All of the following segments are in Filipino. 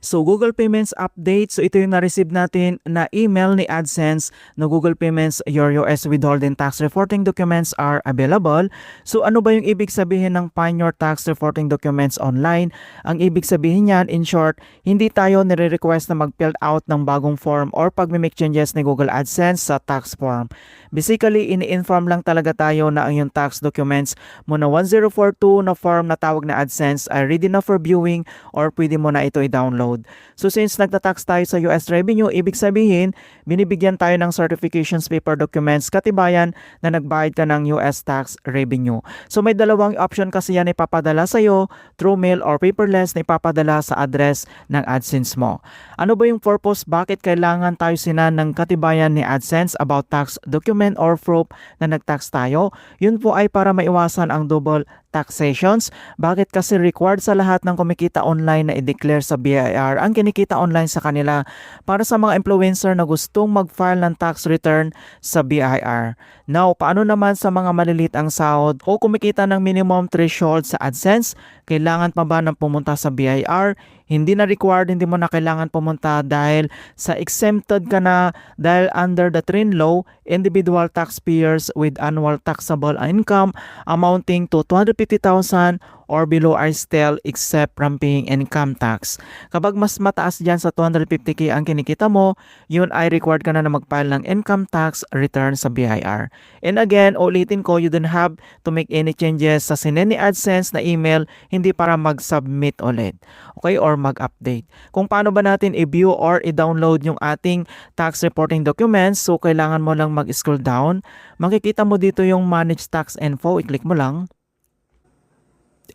So Google Payments update, so ito yung na-receive natin na email ni AdSense na Google Payments, your US withholding tax reporting documents are available. So ano ba yung ibig sabihin ng find your tax reporting documents online? Ang ibig sabihin niyan, in short, hindi tayo nire-request na mag-fill out ng bagong form or pag-make changes ni Google AdSense sa tax form. Basically, ini-inform lang talaga tayo na ang yung tax documents mo na 1042 na form na tawag na AdSense ay ready na for viewing or pwede mo na ito i-download. So since nagtatax tayo sa US revenue, ibig sabihin, binibigyan tayo ng certifications paper documents katibayan na nagbayad ka ng US tax revenue. So may dalawang option kasi yan ipapadala sa iyo, through mail or paperless na ipapadala sa address ng AdSense mo. Ano ba yung purpose? Bakit kailangan tayo sinan ng katibayan ni AdSense about tax document or proof na nagtax tayo? Yun po ay para maiwasan ang double taxations. Bakit? Kasi required sa lahat ng kumikita online na i-declare sa BIR ang kinikita online sa kanila para sa mga influencer na gustong mag-file ng tax return sa BIR. Now, paano naman sa mga malilit ang sahod o kumikita ng minimum threshold sa AdSense? Kailangan pa ba ng pumunta sa BIR? Hindi na required, hindi mo na kailangan pumunta dahil sa exempted ka na dahil under the trend law, individual taxpayers with annual taxable income amounting to 250,000 or below are still exempt from paying income tax. Kapag mas mataas dyan sa 250k ang kinikita mo, yun ay required ka na mag-file ng income tax return sa BIR. And again, ulitin ko, you don't have to make any changes sa sinend ni AdSense na email, hindi para mag-submit ulit. Okay? Or mag-update. Kung paano ba natin i-view or i-download yung ating tax reporting documents, so kailangan mo lang mag-scroll down. Makikita mo dito yung Manage Tax Info, i-click mo lang.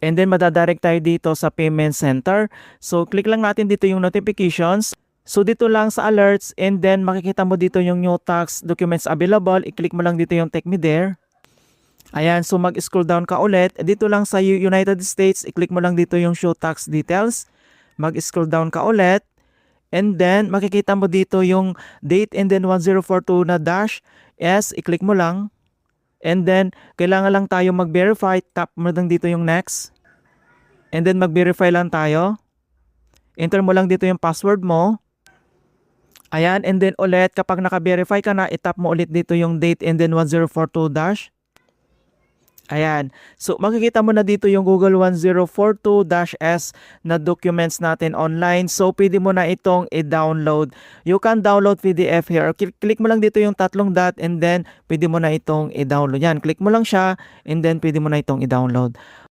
And then madadirect tayo dito sa Payment Center. So click lang natin dito yung notifications. So dito lang sa alerts and then makikita mo dito yung new tax documents available. I-click mo lang dito yung Take Me There. Ayan, so mag-scroll down ka ulit. Dito lang sa United States, i-click mo lang dito yung Show Tax Details. Mag-scroll down ka ulit. And then makikita mo dito yung date and then 1042 na dash. Yes, i-click mo lang. And then, kailangan lang tayo mag-verify. Tap mo lang dito yung next. And then, mag-verify lang tayo. Enter mo lang dito yung password mo. Ayan. And then, ulit, kapag naka-verify ka na, itap mo ulit dito yung date and then 1042 dash. Ayan. So, makikita mo na dito yung Google 1042-S na documents natin online. So, pwede mo na itong i-download. You can download PDF here. Click mo lang dito yung tatlong dot and then pwede mo na itong i-download. Yan. Click mo lang siya and then pwede mo na itong i-download.